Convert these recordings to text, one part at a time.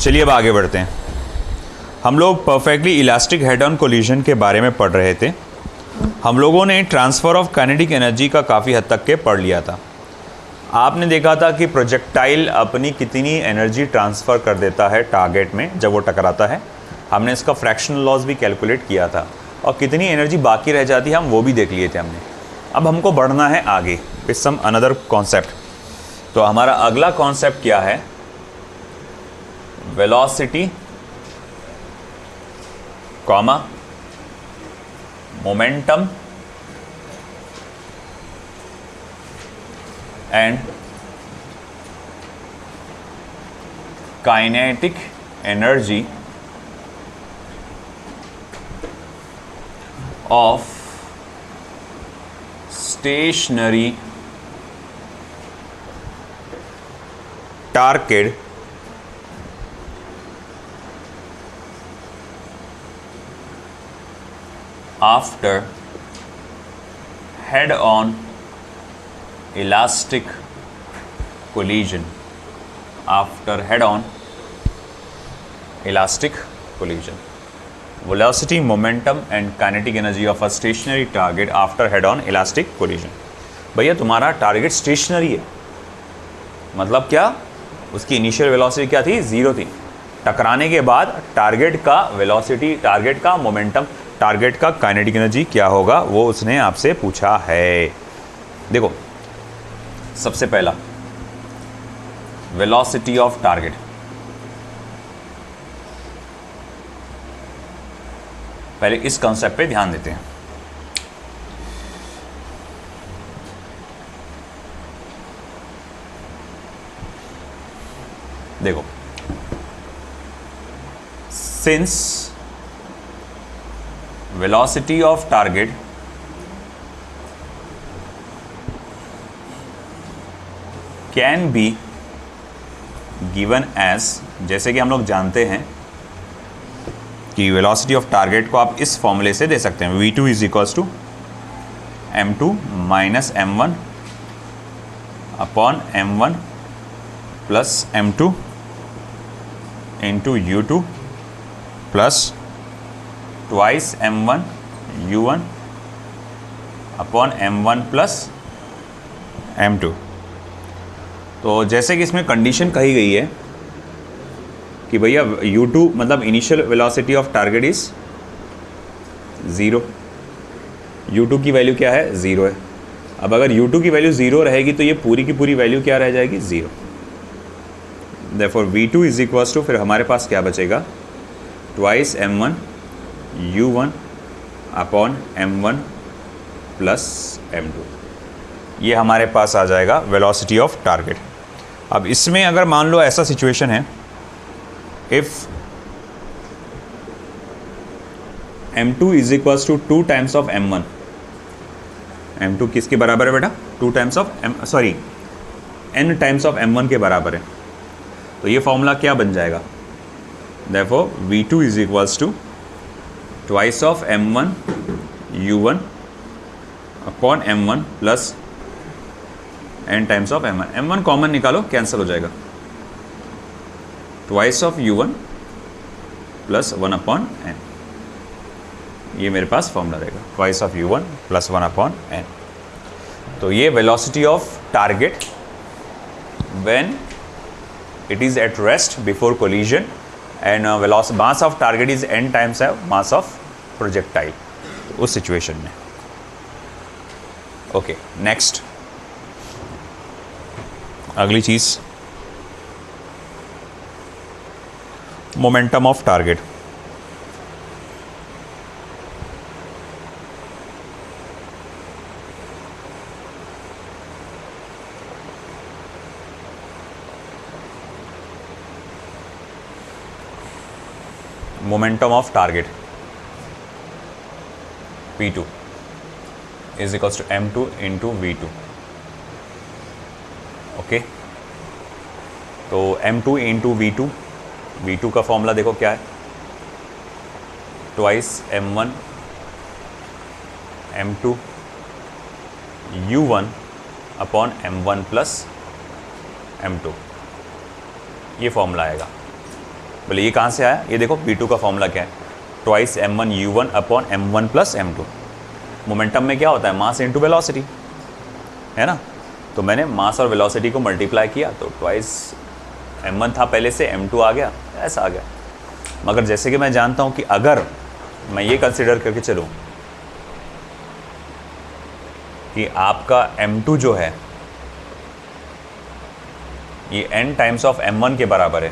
चलिए अब आगे बढ़ते हैं। हम लोग perfectly elastic head on collision के बारे में पढ़ रहे थे। हम लोगों ने ट्रांसफ़र ऑफ काइनेटिक एनर्जी का काफ़ी हद तक के पढ़ लिया था। आपने देखा था कि प्रोजेक्टाइल अपनी कितनी एनर्जी ट्रांसफ़र कर देता है टारगेट में जब वो टकराता है। हमने इसका फ्रैक्शनल लॉस भी कैलकुलेट किया था और कितनी एनर्जी बाकी रह जाती है हम वो भी देख लिए थे हमने। अब हमको बढ़ना है आगे विद सम अनदर कॉन्सेप्ट। तो हमारा अगला कॉन्सेप्ट क्या है? Velocity comma momentum and kinetic energy of stationary target after head-on elastic collision. After head-on elastic collision. Velocity, momentum and kinetic energy of a stationary target after head-on elastic collision. भैया तुम्हारा target stationery है, मतलब क्या? उसकी initial velocity क्या थी? 0 थी। टकराने के बाद टारगेट का वेलोसिटी, टारगेट का मोमेंटम, टारगेट का काइनेटिक एनर्जी क्या होगा वो उसने आपसे पूछा है। देखो सबसे पहला वेलोसिटी ऑफ टारगेट। पहले इस कॉन्सेप्ट पे ध्यान देते हैं। देखो since velocity of target can be given as, जैसे कि हम लोग जानते हैं कि velocity of target को आप इस फॉर्मूले से दे सकते हैं। v2 is equals to m2 minus m1 upon m1 plus m2 into u2 plus twice m1 u1 upon m1 plus m2। तो जैसे कि इसमें कंडीशन कही गई है कि भैया u2 मतलब initial velocity of target is 0, u2 की वैल्यू क्या है? 0 है। अब अगर u2 की वैल्यू 0 रहेगी तो ये पूरी की पूरी वैल्यू क्या रह जाएगी? 0। Therefore v2 is equals to, फिर हमारे पास क्या बचेगा? Twice m1 u1 upon m1 plus m2। ये हमारे पास आ जाएगा वेलोसिटी ऑफ टारगेट। अब इसमें अगर मान लो ऐसा सिचुएशन है, if m2 is equals to 2 times of m1, m2 किसके बराबर है बेटा? 2 times of n times of m1 के बराबर है। तो ये फॉर्मूला क्या बन जाएगा? Therefore v2 is equals to twice of m1 u1 upon m1 plus n times of m1। m1 common निकालो, कैंसिल हो जाएगा। Twice of u1 plus 1 upon n, ये मेरे पास फॉर्मूला रहेगा। Twice of u1 plus 1 upon n। तो ये velocity of target when it is at rest before collision and mass of target is n times mass of projectile, उस situation में। Okay, next अगली चीज momentum of target. Momentum of target P2 is equals to m2 into v2। Okay, तो m2 into v2, v2 का formula देखो क्या है? Twice m1 m2 u1 upon m1 plus m2, ये फॉर्मूला आएगा। बोले ये कहाँ से आया, ये देखो V2 का फॉर्मूला क्या है, twice m1 u1 upon m1 plus m2। Momentum में क्या होता है, मास इनटू वेलोसिटी, है ना। तो मैंने मास और वेलोसिटी को मल्टीप्लाई किया तो ट्वाइस m1 था पहले से, m2 आ गया, ऐसा आ गया। मगर जैसे कि मैं जानता हूँ कि अगर मैं ये कंसिडर करके चलूँ कि आपका m2 जो है ये n टाइम्स ऑफ m1 के बराबर है,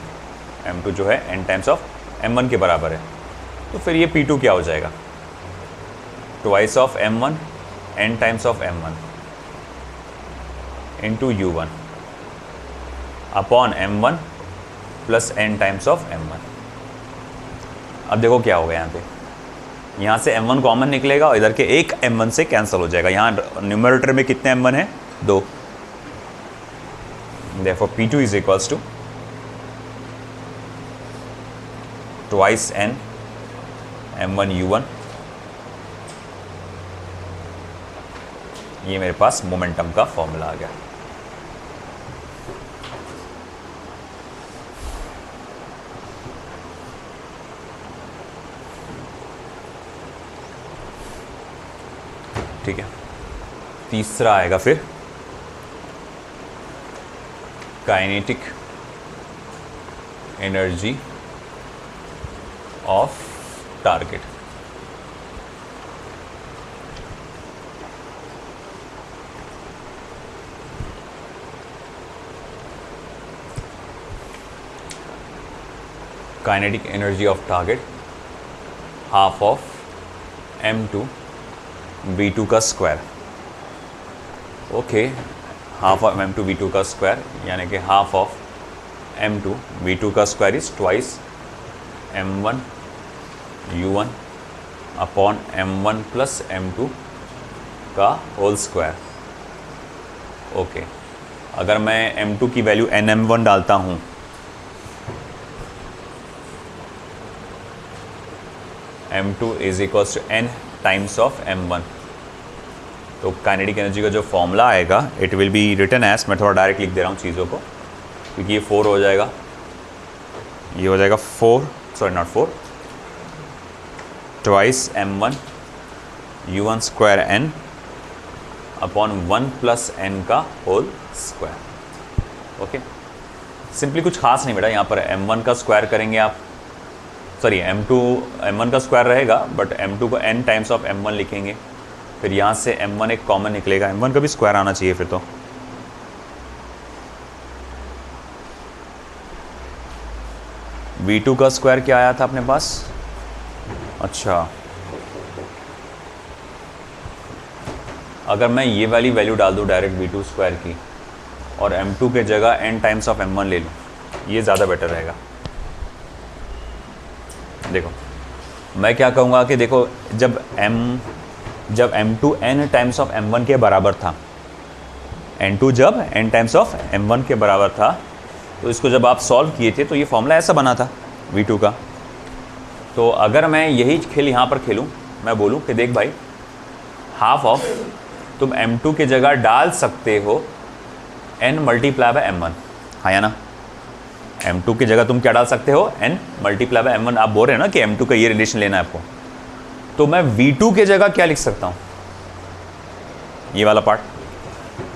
m2 जो है n टाइम्स ऑफ m1 के बराबर है, तो फिर ये P2 क्या हो जाएगा, twice of m1 n times of m1 into u1 upon m1 plus n times of m1। अब देखो क्या होगा यहाँ पे, यहाँ से m1 कॉमन निकलेगा और इधर के एक m1 से कैंसिल हो जाएगा। यहाँ न्यूमरेटर में कितने m1 है, 2। Therefore P2 is equals to twice n m1 u1। ये मेरे पास मोमेंटम का फॉर्मूला आ गया। ठीक है, तीसरा आएगा फिर kinetic energy of target. Kinetic energy of target half of m2 v2 का square. Okay, half of m2 v2 का स्क्वायर यानी कि हाफ ऑफ m2 v2 का square is twice m1 u1 upon m1 plus m2 का whole square. Okay, अगर मैं m2 की value nm1 डालता हूँ m2 is equals to n times of m1, तो काइनेटिक एनर्जी का जो फॉर्मूला आएगा it will be written as, मैं थोड़ा डायरेक्ट लिख दे रहा हूँ चीज़ों को क्योंकि ये 4 हो जाएगा, ये हो जाएगा 4, sorry not 4, twice m1 u1 square n upon 1 plus n का होल स्क्वायर। ओके, सिंपली कुछ खास नहीं बेटा, यहाँ पर m1 का स्क्वायर करेंगे आप, सॉरी m1 का स्क्वायर रहेगा बट m2 को n टाइम्स ऑफ m1 लिखेंगे, फिर यहाँ से m1 एक कॉमन निकलेगा, m1 का भी स्क्वायर आना चाहिए फिर तो। v2 का स्क्वायर क्या आया था अपने पास, अच्छा अगर मैं ये वाली वैल्यू डाल दूँ डायरेक्ट v2 स्क्वायर की और m2 के जगह n टाइम्स ऑफ m1 ले लूँ, ये ज़्यादा बेटर रहेगा। देखो मैं क्या कहूँगा कि देखो जब m2 n times of m1 के बराबर था, n2 जब n टाइम्स ऑफ m1 के बराबर था, तो इसको जब आप सॉल्व किए थे तो ये फॉर्मूला ऐसा बना था v2 का। तो अगर मैं यही खेल यहाँ पर खेलूँ, मैं बोलूँ कि देख भाई हाफ ऑफ, तुम m2 के जगह डाल सकते हो n मल्टीप्लाई बाय m1, हाँ या ना, m2 की जगह तुम क्या डाल सकते हो, n मल्टीप्लाई बाय m1। आप बोल रहे हो ना कि m2 का ये रिलेशन लेना है आपको, तो मैं v2 के जगह क्या लिख सकता हूँ, ये वाला पार्ट,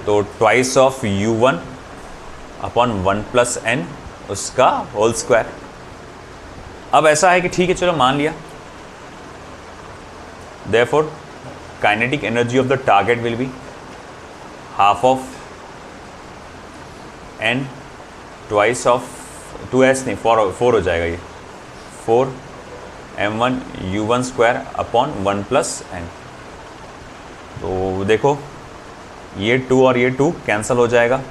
तो twice of u1 upon 1 plus n उसका होल स्क्वायर। अब ऐसा है कि ठीक है चलो मान लिया, therefore kinetic energy of the target will be half of n twice of 2s नहीं 4 हो जाएगा, ये 4 m1 u1 square upon 1 plus n। तो देखो ये 2 और ये 2 कैंसिल हो जाएगा,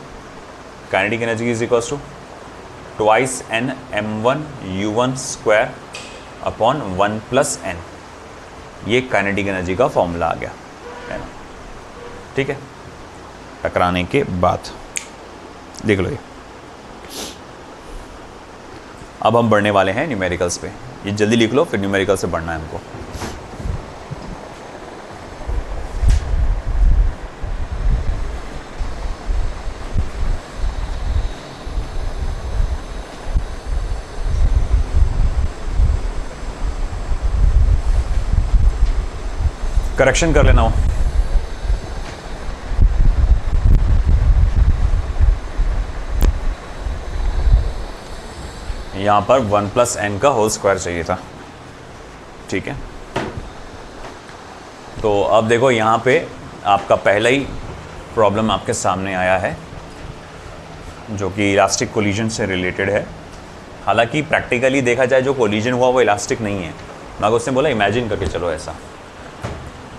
kinetic energy is equals to twice n m1 u1 square upon 1 plus n। ये काइनेटिक एनर्जी का फॉर्मूला आ गया, है ना, ठीक है। टकराने के बाद देख लो ये, अब हम बढ़ने वाले हैं न्यूमेरिकल्स पे, ये जल्दी लिख लो फिर न्यूमेरिकल से बढ़ना है हमको। करेक्शन कर लेना हो। यहाँ पर 1 + n का होल स्क्वायर चाहिए था, ठीक है। तो अब देखो यहाँ पे आपका पहला ही प्रॉब्लम आपके सामने आया है जो कि इलास्टिक कोलिजन से रिलेटेड है। हालांकि प्रैक्टिकली देखा जाए जो कोलिजन हुआ वो इलास्टिक नहीं है। मैं उसने बोला इमेजिन करके चलो ऐसा,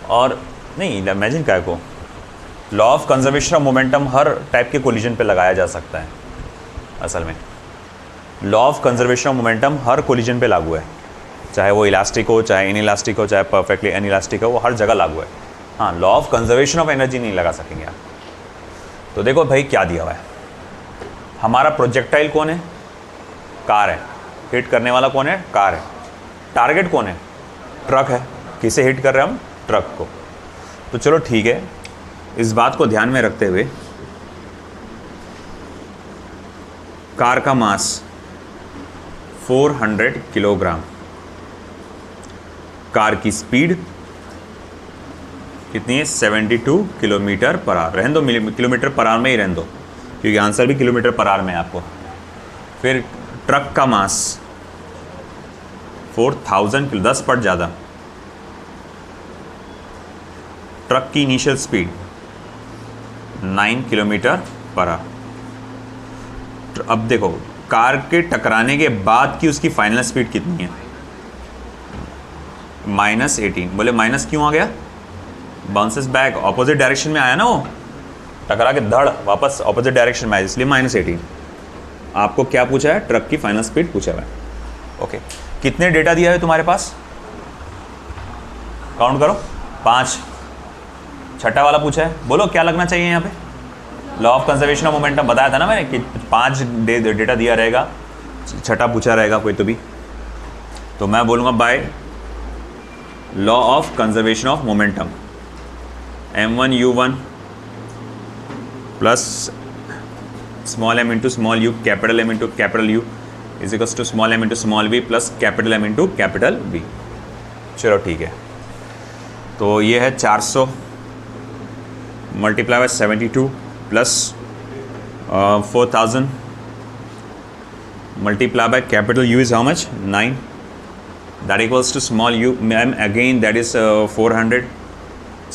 और नहीं इमेजिन क्या को, law of conservation of momentum her type के कोलिजन पे लगाया जा सकता है। असल में law of conservation of momentum her collision पे लागू है, चाहे वो इलास्टिक हो, चाहे इनइलास्टिक हो, चाहे परफेक्टली अनइलास्टिक हो, वो हर जगह लागू है। हाँ, law of conservation of energy नहीं लगा सकेंगे आप। तो देखो भाई क्या दिया हुआ है, हमारा प्रोजेक्टाइल कौन है, कार है, हिट करने वाला कौन है, कार है, टारगेट कौन है, ट्रक है। किसे हिट कर रहे हैं हम, ट्रक को। तो चलो ठीक है, इस बात को ध्यान में रखते हुए कार का मास 400 किलोग्राम, कार की स्पीड कितनी है, 72 किलोमीटर पर आवर। रहने दो किलोमीटर पर आवर में ही रहने दो, क्योंकि आंसर भी किलोमीटर पर आवर में है आपको। फिर ट्रक का मास 4000 किलो, 10 पट ज़्यादा। ट्रक की initial speed 9 kilometre per hour. अब देखो कार के टकराने के बाद की उसकी फाइनल स्पीड कितनी है, -18। बोले माइनस क्यों आ गया, बाउंसेस बैक, ऑपोजिट डायरेक्शन में आया ना, वो टकरा के धड़ वापस ऑपोजिट डायरेक्शन में आया, इसलिए -18। आपको क्या पूछा है, ट्रक की फाइनल स्पीड पूछा हुआ है। ओके, कितने डेटा दिया है तुम्हारे पास, काउंट करो, 5। छठा वाला पूछा है, बोलो क्या लगना चाहिए यहाँ पे, law of conservation of momentum बताया था ना मैंने कि 5 डेटा दिया रहेगा, छठा पूछा रहेगा कोई तो भी। तो मैं बोलूँगा by law of conservation of momentum, m1u1 plus small m into small u, capital M into capital U is equals to small m into small v plus capital M into capital V। चलो ठीक है, तो ये है 400 multiply by 72 plus 4000 multiply by capital U is how much, 9, that equals to small u m again, that is 400,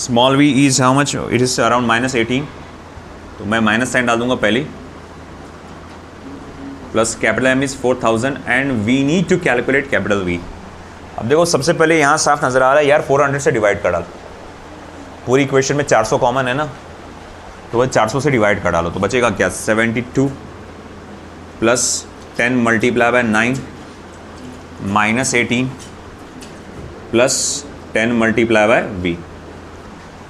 small v is how much, it is around -18, तो मैं minus sign डाल दूंगा पहले, plus capital M is 4000 and we need to calculate capital V। अब देखो सबसे पहले यहाँ साफ नज़र आ रहा है यार, 400 से डिवाइड कर डाल, पूरी इक्वेशन में 400 कॉमन है ना, तो वह 400 से डिवाइड कर डालो, तो बचेगा क्या, 72 plus 10 multiply by 9 -18 plus 10 multiply by V,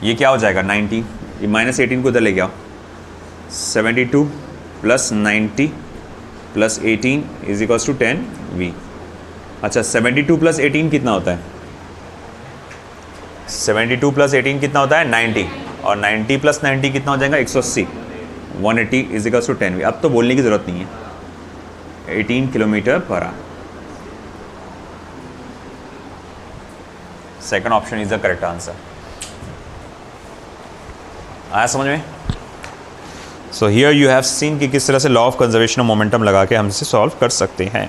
ये क्या हो जाएगा 90, ये -18 को इधर ले गया, 72 plus 90 plus 18 is equals to 10 V। अच्छा 72 प्लस 18 कितना होता है, 72 प्लस 18 कितना होता है 90, और 90 प्लस 90 कितना हो जाएगा 180, 180 इज इक्वल्स टू 10 V। अब तो बोलने की ज़रूरत नहीं है, 18 kilometre per hour. Second option is the correct answer. आया समझ में? So here you have seen कि किस तरह से law of conservation of momentum लगा के हम इसे सॉल्व कर सकते हैं।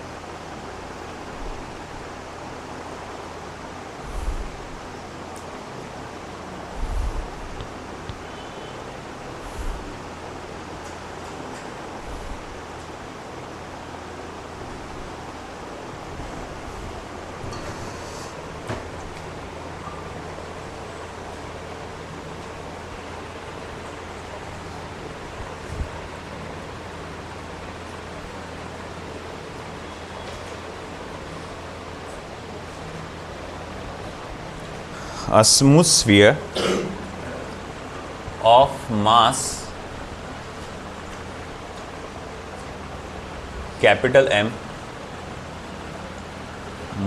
A smooth sphere of mass capital M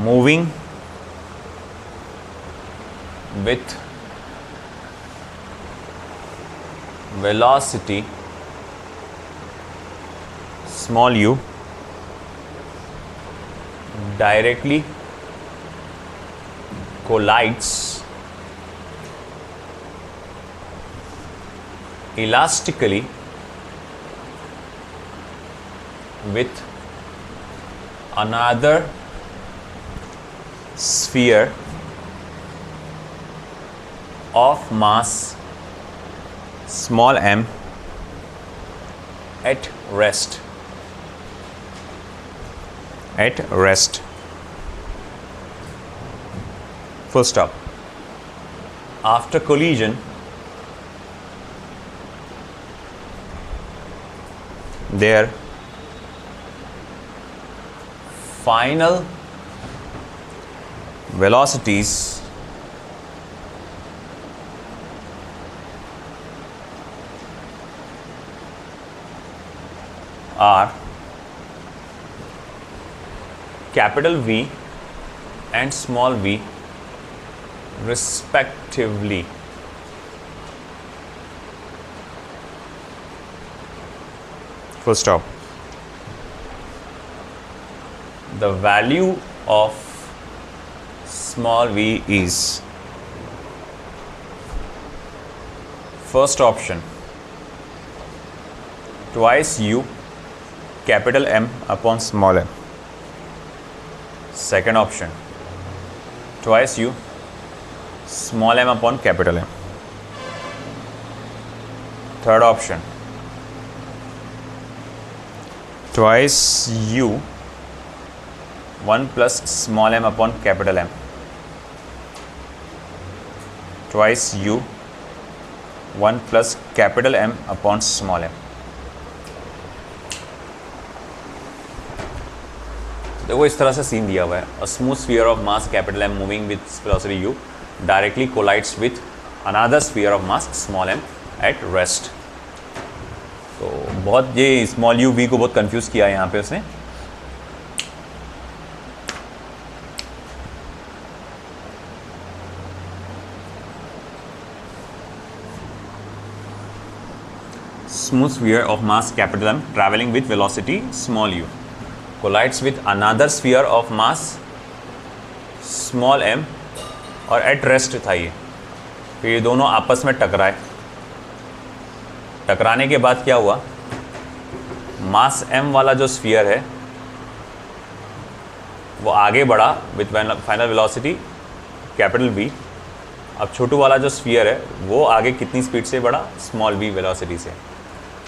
moving with velocity small u directly collides elastically with another sphere of mass small m at rest. At rest. Full stop. After collision, their final velocities are capital V and small v respectively. Full stop. The value of small v is first option twice u capital M upon small m. Second option twice u small m upon capital M. Third option twice u 1 plus small m upon capital M. Twice u 1 plus capital M upon small m. देखो इस तरह से scene दिया हुआ है. A smooth sphere of mass capital M moving with velocity u directly collides with another sphere of mass small m at rest. तो बहुत ये स्मॉल u v को बहुत कंफ्यूज किया है यहाँ पे उसने. Smooth sphere of mass capital M traveling with velocity small u collides with another sphere of mass small m और at rest था ये. फिर ये दोनों आपस में टकराए. टकराने के बाद क्या हुआ, मास m वाला जो स्फीयर है वो आगे बढ़ा with final velocity capital V. अब छोटू वाला जो स्फीयर है वो आगे कितनी स्पीड से बढ़ा, स्मॉल v वेलोसिटी से.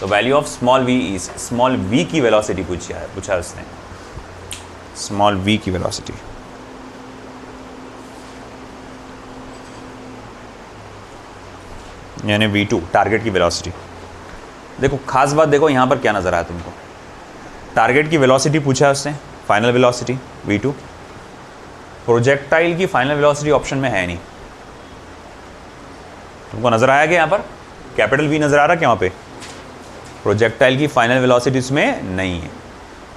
तो value of small v is small v की वेलोसिटी पूछा उसने. स्मॉल v की वेलोसिटी यानी v2 टारगेट की वेलोसिटी. देखो खास बात देखो यहाँ पर क्या नजर आया तुमको. टारगेट की वेलोसिटी पूछा है उसने, फाइनल वेलोसिटी v2. प्रोजेक्टाइल की फाइनल वेलोसिटी ऑप्शन में है नहीं. तुमको नजर आया क्या यहाँ पर कैपिटल v नजर आ रहा है क्या वहाँ पे. प्रोजेक्टाइल की फाइनल वेलोसिटी इसमें नहीं है.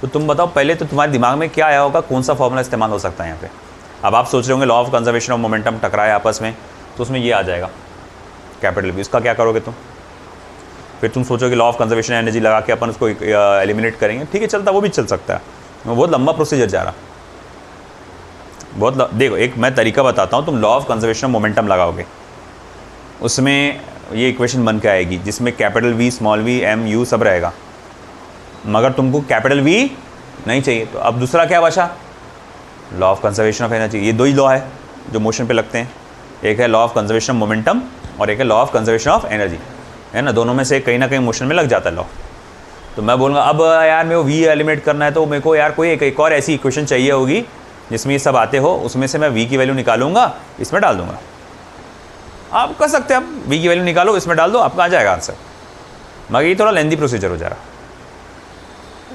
तो तुम बताओ पहले तो तुम्हारे दिमाग में क्या आया होगा, कौन सा फॉर्मूला इस्तेमाल हो सकता है यहाँ पे. अब आप सोच रहे होंगे law of conservation of momentum टकराए आपस में, तो उसमें ये आ जाएगा कैपिटल V. उसका क्या करोगे तुम, फिर तुम सोचोगे लॉ ऑफ कंजर्वेशन एनर्जी लगा के अपन उसको एलिमिनेट करेंगे. ठीक है चलता, वो भी चल सकता है. बहुत लंबा प्रोसीजर जा रहा, बहुत देखो एक मैं तरीका बताता हूँ. तुम law of conservation of momentum लगाओगे, उसमें ये इक्वेशन बन के आएगी जिसमें capital V small v m u सब रहेगा. मगर तुमको कैपिटल V नहीं चाहिए, तो अब दूसरा क्या बचा, law of conservation of energy. ये दो ही लॉ है जो मोशन पे लगते हैं. एक है law of conservation of momentum और एक है law of conservation of energy, है ना. दोनों में से कहीं ना कहीं मोशन में लग जाता है लॉ. तो मैं बोलूँगा अब यार मेरे को V एलिमिनेट करना है, तो मेरे को यार कोई एक और ऐसी इक्वेशन चाहिए होगी जिसमें ये सब आते हो, उसमें से मैं V की वैल्यू निकालूंगा, इसमें डाल दूंगा. आप कर सकते हैं, आप V की वैल्यू निकालो, इसमें डाल दो, आपका आ जाएगा आंसर. मगर ये थोड़ा लेंदी प्रोसीजर हो जा रहा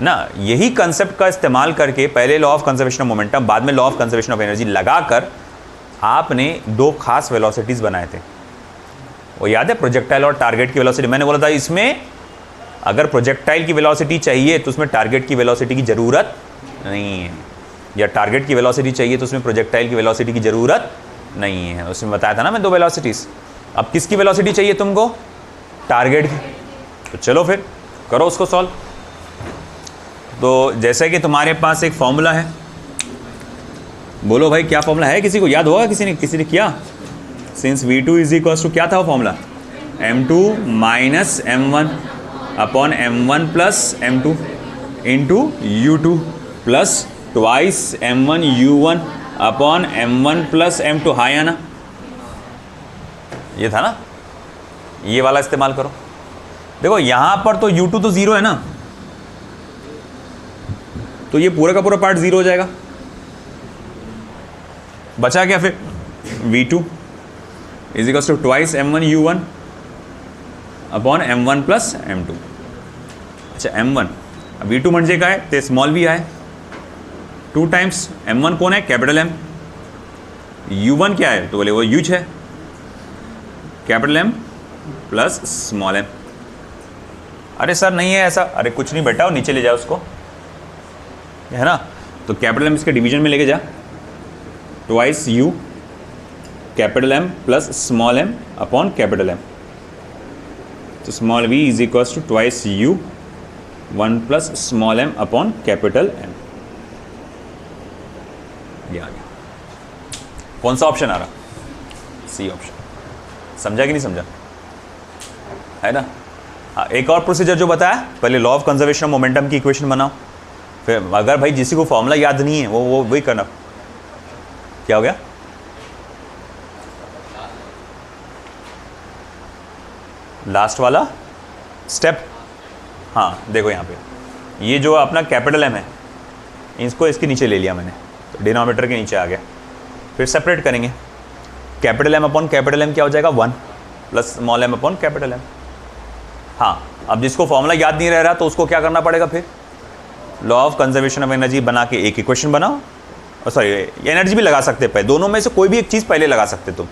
ना. यही कंसेप्ट का इस्तेमाल करके पहले law of conservation of momentum, बाद में law of conservation of energy लगाकर आपने दो खास वेलोसिटीज़ बनाए थे. वो याद है, प्रोजेक्टाइल और टारगेट की वेलोसिटी. मैंने बोला था इसमें अगर प्रोजेक्टाइल की वेलोसिटी चाहिए तो उसमें टारगेट की वेलोसिटी की ज़रूरत नहीं है, या टारगेट की वेलोसिटी चाहिए तो उसमें प्रोजेक्टाइल की वेलोसिटी की ज़रूरत नहीं है. उसमें बताया था ना मैं दो वेलोसिटीज़. अब किसकी वेलोसिटी चाहिए तुमको, टारगेट की. तो चलो फिर करो उसको सॉल्व. तो जैसे कि तुम्हारे पास एक फॉर्मूला है, बोलो भाई क्या फॉर्मूला है, किसी को याद होगा, किसी ने किया. Since v2 is equals to क्या था वो formula, m2 minus m1 upon m1 plus m2 into u2 plus twice m1 u1 upon m1 plus m2। हाँ या ना, ये था ना, ये वाला इस्तेमाल करो। देखो यहां पर तो u2 तो जीरो है ना, तो ये पूरा का पूरा पार्ट जीरो हो जाएगा। बचा क्या फिर, v2 is equal to twice m1 u1 upon m1 plus m2। अच्छा m1, v2 म्हणजे काय, ते स्मॉल v आहे, 2 टाइम्स m1 कौन है, कैपिटल M, u1 क्या है तो बोले वो यूज है, capital M plus small m। अरे सर नहीं है ऐसा, अरे कुछ नहीं बेटा, नीचे ले जाओ उसको, है ना, तो कैपिटल M इसके डिवीजन में लेके जा, twice u capital M plus small m upon capital M। तो small v is equal to twice u 1 plus small m upon capital M। ये आ गया। कौन सा ऑप्शन आ रहा, सी ऑप्शन। समझा कि नहीं समझा, है ना। हाँ, एक और प्रोसीजर जो बताया, पहले law of conservation of momentum की इक्वेशन बनाओ, फिर अगर भाई जिसी को फॉर्मूला याद नहीं है वो वही करना। क्या हो गया, लास्ट वाला स्टेप। हाँ देखो यहाँ पे ये जो अपना कैपिटल M है, इसको इसके नीचे ले लिया मैंने, तो डिनोमिनेटर के नीचे आ गया। फिर सेपरेट करेंगे, capital M upon capital M क्या हो जाएगा, 1 plus small m upon capital M। हाँ, अब जिसको फॉर्मूला याद नहीं रह रहा तो उसको क्या करना पड़ेगा, फिर law of conservation of energy बना के एक इक्वेशन बनाओ, और सॉरी एनर्जी भी लगा सकते हैं, दोनों में से कोई भी एक चीज़ पहले लगा सकते तुम।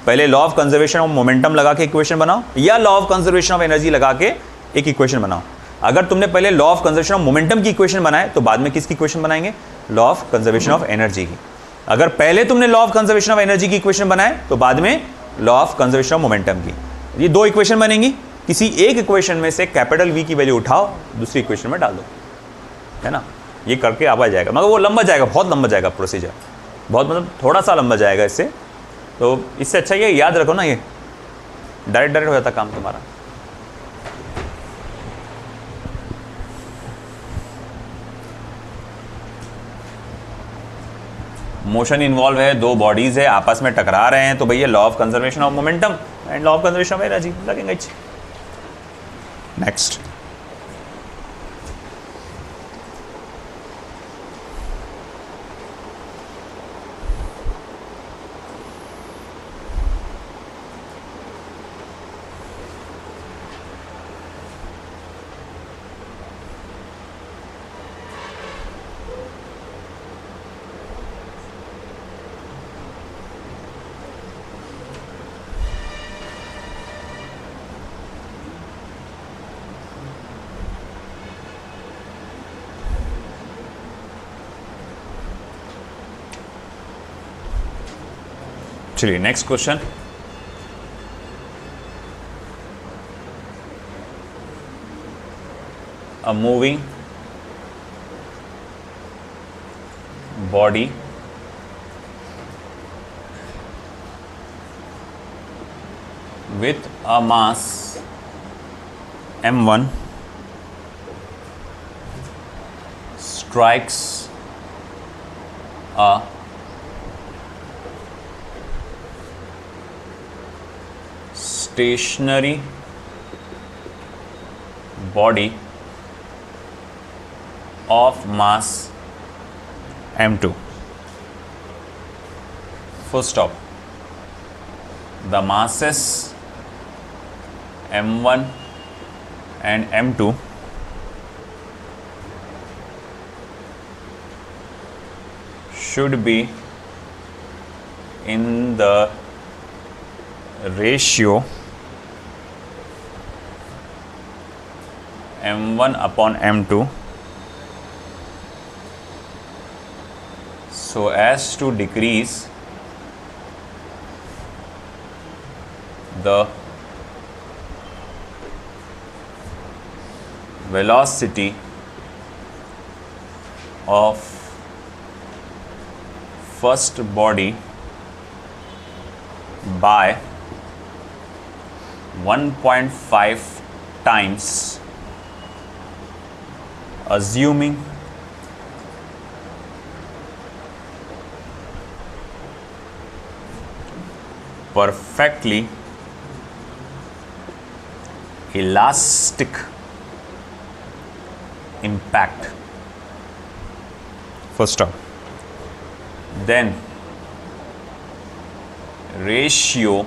पहले law of conservation of momentum लगा के इक्वेशन बनाओ, या law of conservation of energy लगा के एक इक्वेशन बनाओ। अगर तुमने पहले law of conservation of momentum की इक्वेशन बनाए तो बाद में किसकी इक्वेशन बनाएंगे, law of conservation of energy की। अगर पहले तुमने law of conservation of energy की इक्वेशन बनाए तो बाद में law of conservation of momentum की। ये दो इक्वेशन बनेंगी, किसी एक इक्वेशन में से कैपिटल V की वैल्यू उठाओ, दूसरी इक्वेशन में डाल दो, है ना। ये करके आ जाएगा, मगर वो लंबा जाएगा, बहुत लंबा जाएगा प्रोसीजर, बहुत मतलब थोड़ा सा लंबा जाएगा इससे। तो इससे अच्छा ये याद रखो ना, ये डायरेक्ट हो जाता काम तुम्हारा। मोशन इन्वॉल्व है, दो बॉडीज है आपस में टकरा रहे हैं, तो भैया law of conservation of momentum and law of conservation of energy लगेंगे। नेक्स्ट, चलिए next question. A moving body with a mass m1 strikes a stationary body of mass m2, full stop. The masses m1 and m2 should be in the ratio m1 upon m2 so as to decrease the velocity of first body by 1.5 times, assuming perfectly elastic impact. First up, then ratio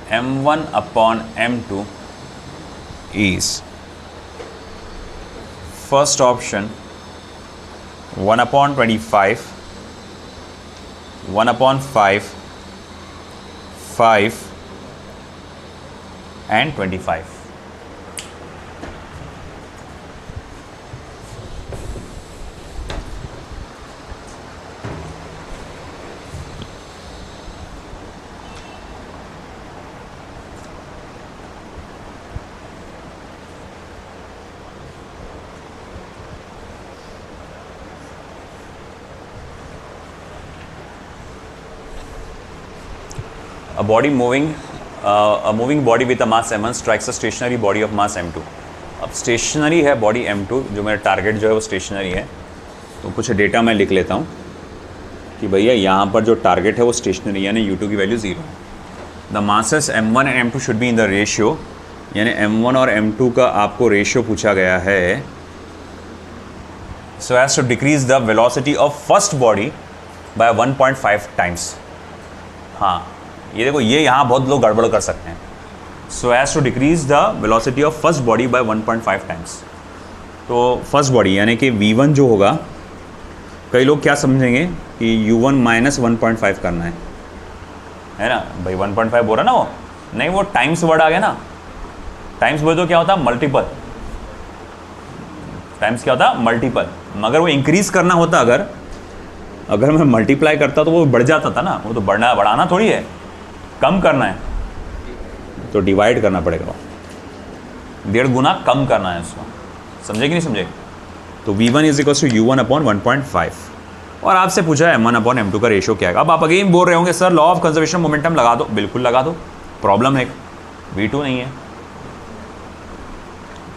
m1 upon m2 is, first option 1 upon 25, 1 upon 5, 5 and 25. A moving body with a mass m1 strikes a stationary body of mass m2. अब stationery है body m2, जो मेरा target जो है वो stationery है, तो कुछ डेटा मैं लिख लेता हूँ कि भैया यहाँ पर जो टारगेट है वो स्टेशनरी, यानी u2 की value 0। The masses m1 and m2 should be in the ratio, यानी m1 और m2 का आपको रेशियो पूछा गया है, so as to decrease the velocity of first body by 1.5 times. हाँ, ये देखो, ये यहाँ बहुत लोग गड़बड़ कर सकते हैं। So as to decrease the velocity of first body by 1.5 times. तो फर्स्ट बॉडी यानी कि v1 जो होगा, कई लोग क्या समझेंगे कि u1 माइनस 1.5 करना है ना भाई, 1.5 बोल रहा ना वो, नहीं वो टाइम्स वर्ड आ गया ना। टाइम्स बोले तो क्या होता, मल्टीपल। टाइम्स क्या होता, मल्टीपल। मगर वो इंक्रीज करना होता, अगर मैं मल्टीप्लाई करता तो वो बढ़ जाता था ना, वो तो बढ़ाना थोड़ी है, कम करना है, तो डिवाइड करना पड़ेगा, 1.5 गुना कम करना है उसको। समझे कि नहीं समझे? तो v1 is equal to u1 upon 1.5, और आपसे पूछा है m1 अपॉन m2 का रेशियो क्या है। अब आप अगेन बोल रहे होंगे sir law of conservation momentum लगा दो। बिल्कुल लगा दो, प्रॉब्लम है v2 नहीं है।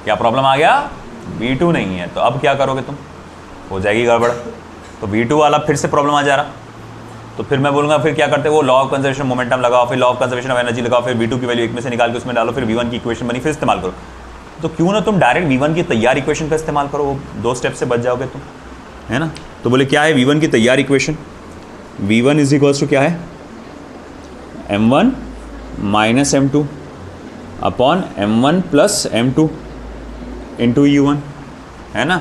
क्या प्रॉब्लम आ गया? v2 नहीं है। तो अब क्या करोगे तुम? हो जाएगी गड़बड़। तो v2 वाला फिर से प्रॉब्लम आ जा रहा, तो फिर मैं बोलूँगा फिर क्या करते हो, वो लॉ ऑफ कंजर्वेशन मोमेंटम लगाओ, फिर law of conservation of energy लगाओ, फिर v2 की वैल्यू एक में से निकाल के उसमें डालो, फिर v1 की इक्वेशन बनी, फिर इस्तेमाल करो। तो क्यों ना तुम डायरेक्ट v1 की तैयार इक्वेशन का इस्तेमाल करो, वो 2 स्टेप से बच जाओगे तुम, है ना। तो बोले क्या है v1 की तैयार equation? v1 is equals to क्या है, m1 minus m2 upon m1 plus m2 into u1, है ना,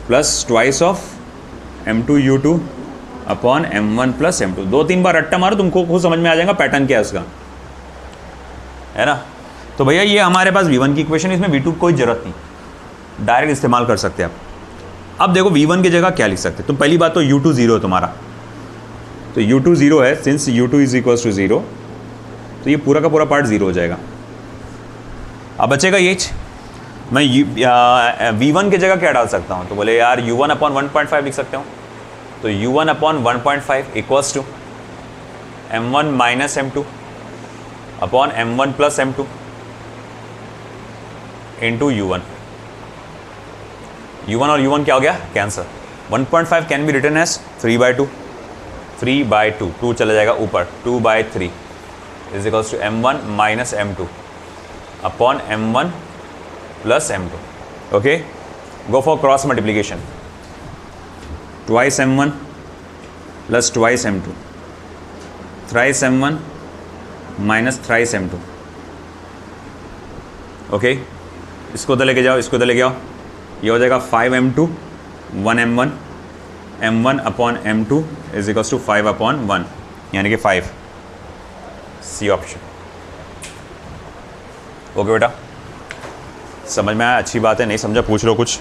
plus twice of m2 u2 upon m1 plus m2। 2-3 बार रट्टा मारो, तुमको खुद समझ में आ जाएगा पैटर्न क्या है उसका, है ना। तो भैया ये हमारे पास v1 की इक्वेशन, इसमें v2 कोई जरूरत नहीं, डायरेक्ट इस्तेमाल कर सकते हैं आप। अब देखो v1 की जगह क्या लिख सकते हैं तुम। पहली बात तो u2 0 है तुम्हारा, तो u2 0 है, since u2 is equals to 0, तो ये पूरा का पूरा पार्ट 0 हो जाएगा। अब बचेगा ये, मैं v1 की जगह क्या डाल सकता हूँ, तो बोले यार u1 अपॉन 1.5 लिख सकते हो। तो u1 upon 1.5 equals to m1 minus m2 upon m1 plus m2 into u1। u1 और u1 क्या हो गया, cancel. 1.5 can be written as 3/2, 3/2, 2 चला जाएगा ऊपर, 2/3 is equals to m1 minus m2 upon m1 plus m2। Okay, go for cross multiplication, twice m1 plus twice m2, thrice m1 minus thrice m2। Okay, इसको तो लेके जाओ, इसको तो लेके आओ, ये हो जाएगा 5m2 1m1, m1 upon m2 is equals to 5 upon 1, यानी कि 5, सी ऑप्शन। ओके बेटा, समझ में आया? अच्छी बात है, नहीं समझा पूछ लो कुछ।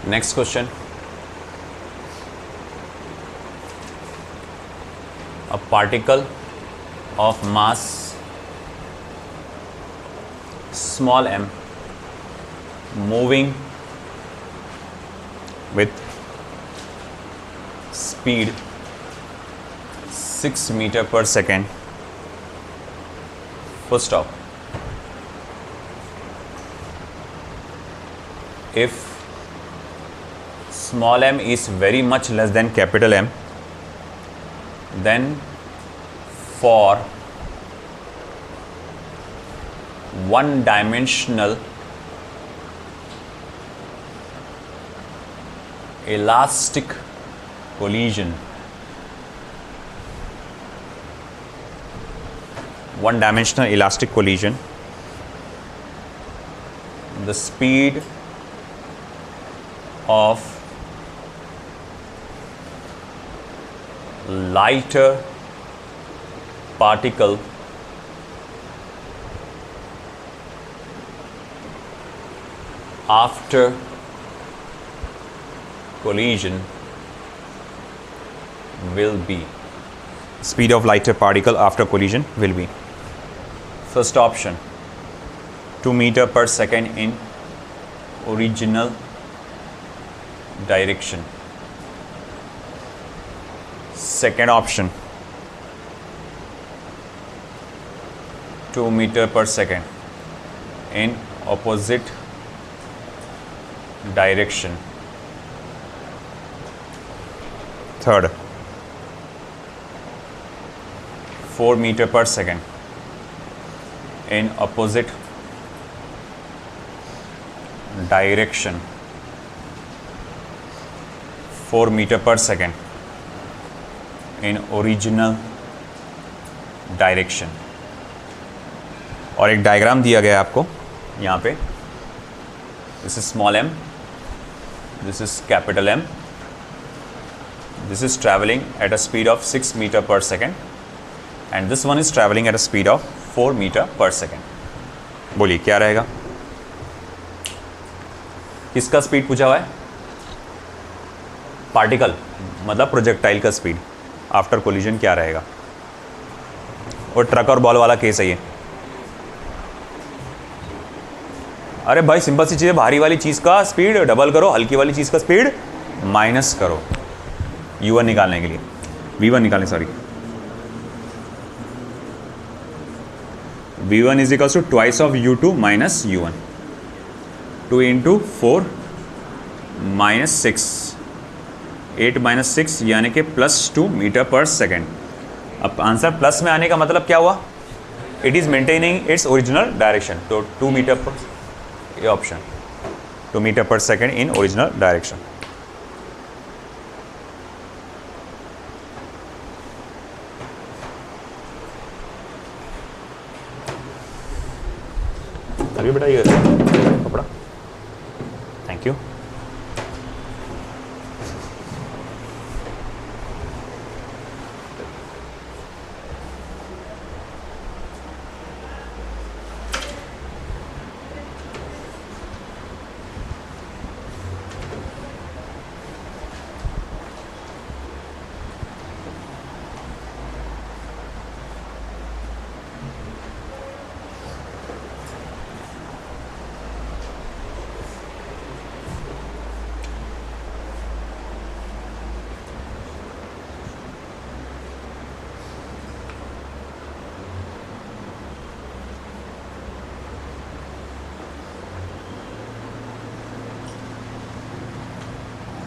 Next question. A particle of mass small m moving with speed 6 meter per second. Full stop. If small m is very much less than capital M, then for one dimensional elastic collision, the speed of lighter particle after collision will be. Speed of lighter particle after collision will be. First option, 2 meter per second in original direction. Second option, 2 meter per second in opposite direction. Third, 4 meter per second in opposite direction. 4 meter per second in original direction. और एक diagram दिया गया है आपको यहाँ पे, this is small m, this is capital M, this is traveling at a speed of 6 meter per second and this one is traveling at a speed of 4 meter per second. बोलिए क्या रहेगा? किसका स्पीड पूछा हुआ है? Particle मतलब projectile का speed after collision क्या रहेगा? और ट्रक और बॉल वाला केस है ये. अरे भाई सिंपल सी चीज़ है, भारी वाली चीज़ का स्पीड डबल करो, हल्की वाली चीज़ का स्पीड माइनस करो u1 निकालने के लिए, v1 निकालने, sorry, v1 is equals to twice of u2 minus u1. 2 into 4 minus 6, 8 minus 6 यानी कि +2 मीटर पर सेकेंड. अब आंसर प्लस में आने का मतलब क्या हुआ? It is maintaining its original direction. तो 2 मीटर पर, ये ऑप्शन, 2 मीटर पर सेकेंड इन ओरिजिनल डायरेक्शन. अभी बेटा ये कपड़ा, thank you.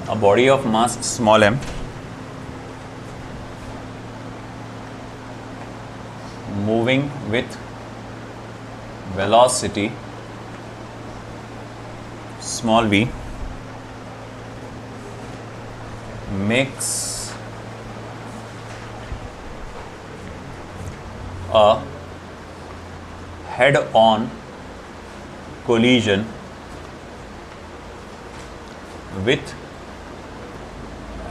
A body of mass small m moving with velocity small v makes a head-on collision with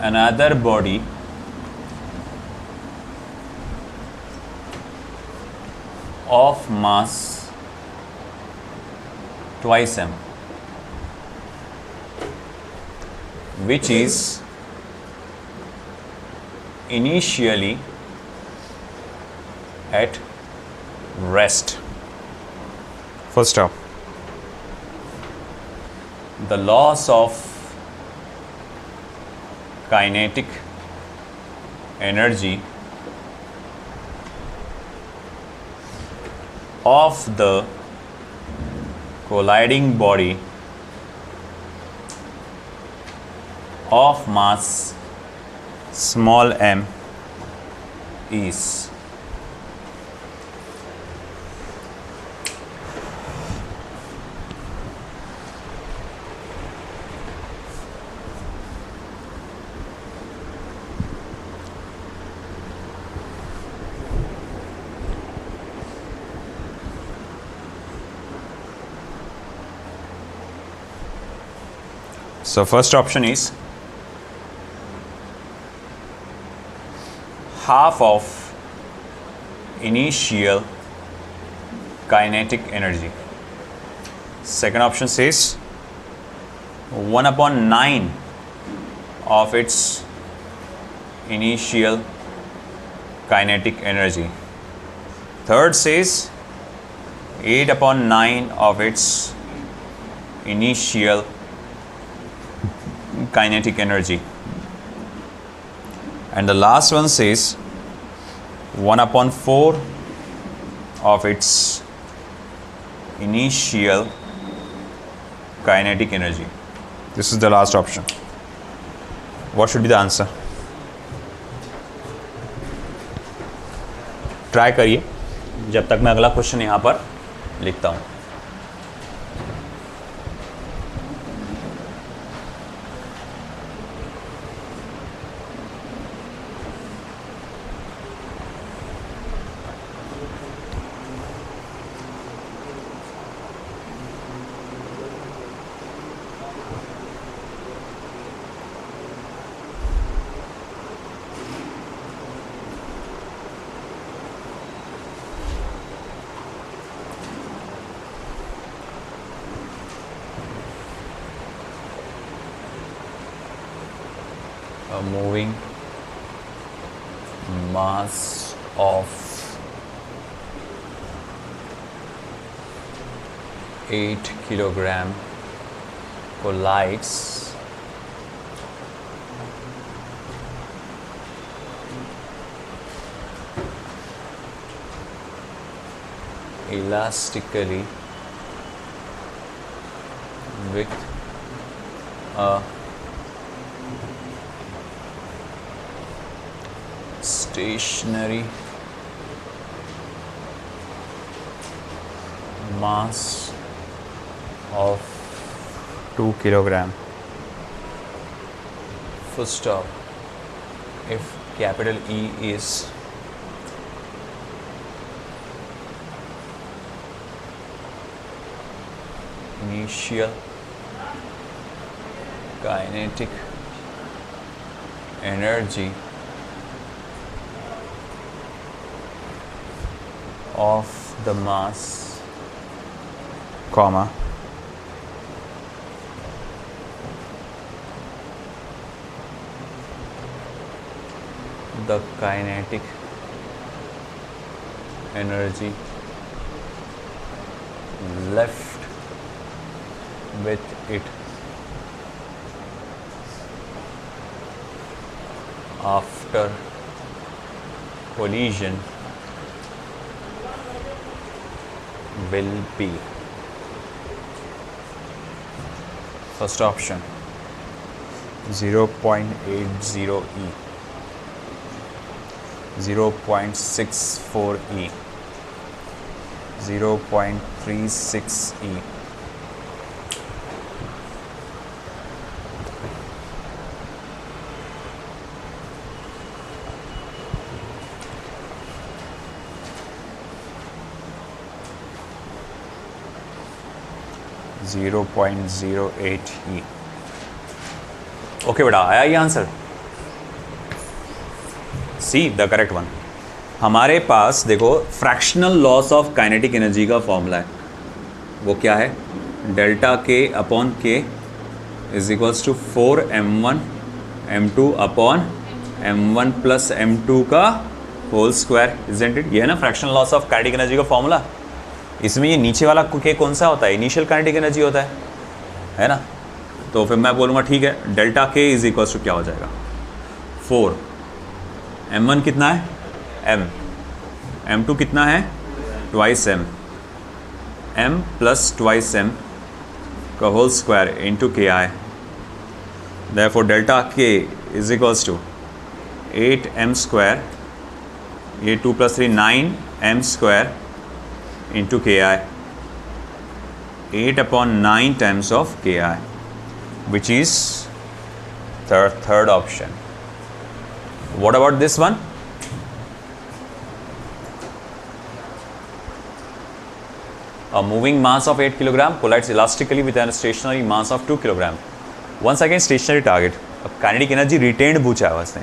another body of mass twice m. which is initially at rest. Full stop. The loss of kinetic energy of the colliding body of mass Small m is So first option is half of initial kinetic energy. second option says 1/9 of its initial kinetic energy. Third says 8/9 of its initial kinetic energy. And the last one says 1/4 of its initial kinetic energy. this is the last option. What should be the answer? Try करिए जब तक मैं अगला question यहाँ पर लिखता हूँ. A moving mass of 8 kilogram collides elastically with a stationary mass of 2 kilogram. full stop if capital E is initial kinetic energy of the mass, comma, the kinetic energy left with it after collision will be. First option 0.80 E, 0.64 E, 0.36 E, 0.08 E. Okay बेटा, आया ये answer? See the correct one. हमारे पास देखो fractional loss of kinetic energy का formula है. वो क्या है? Delta K upon K is equals to 4m1 m2 upon m1 plus m2 का होल स्क्वायर, इजंट इट? ये है ना fractional loss of kinetic energy का फॉर्मूला। इसमें ये नीचे वाला के कौन सा होता है? इनिशियल काइनेटिक एनर्जी होता है ना? तो फिर मैं बोलूँगा ठीक है, delta K is equals to क्या हो जाएगा? 4 m1 कितना है? m m2 कितना है? Twice m plus twice m का whole square into K I. Therefore delta K is equals to 8m square, ये 2 + 3 9m square into K I, 8/9 times of K i, which is third option. What about this one? A moving mass of 8 kg collides elastically with a stationary mass of 2 kg. Once again stationary target. अब kinetic energy retained पूछा है उसने,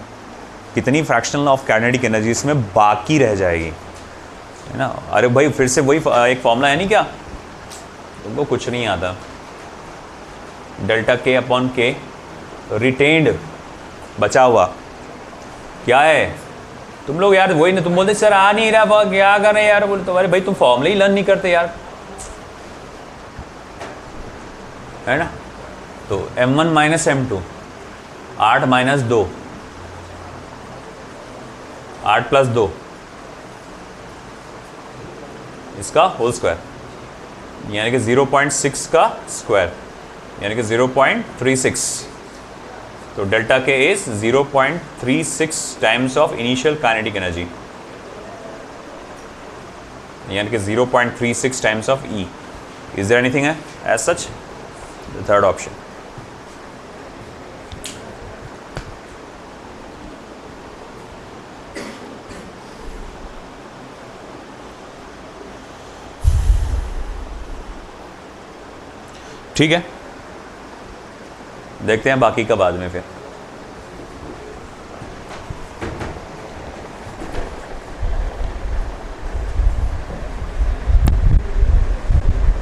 कितनी fractional of kinetic energy इसमें बाकी रह जाएगी, है ना? अरे भाई फिर से वही एक फॉर्मूला है नहीं क्या? तुमको कुछ नहीं आता। डेल्टा के अपॉन के रिटेन्ड बचा हुआ क्या है? तुम लोग यार वही ना, तुम बोलते सर आ नहीं रहा, क्या करें यार? बोले तो अरे भाई तुम फॉर्मूला ही लर्न नहीं करते यार, है ना? तो m1 minus m2, 8 minus 2, 8 plus 2, इसका होल स्क्वायर, यानी कि 0.6 का स्क्वायर, यानी कि 0.36। तो delta K is 0.36 times of initial kinetic energy, यानी कि 0.36 times of E. Is there anything है as such? The third option. ठीक है, देखते हैं बाकी का बाद में फिर।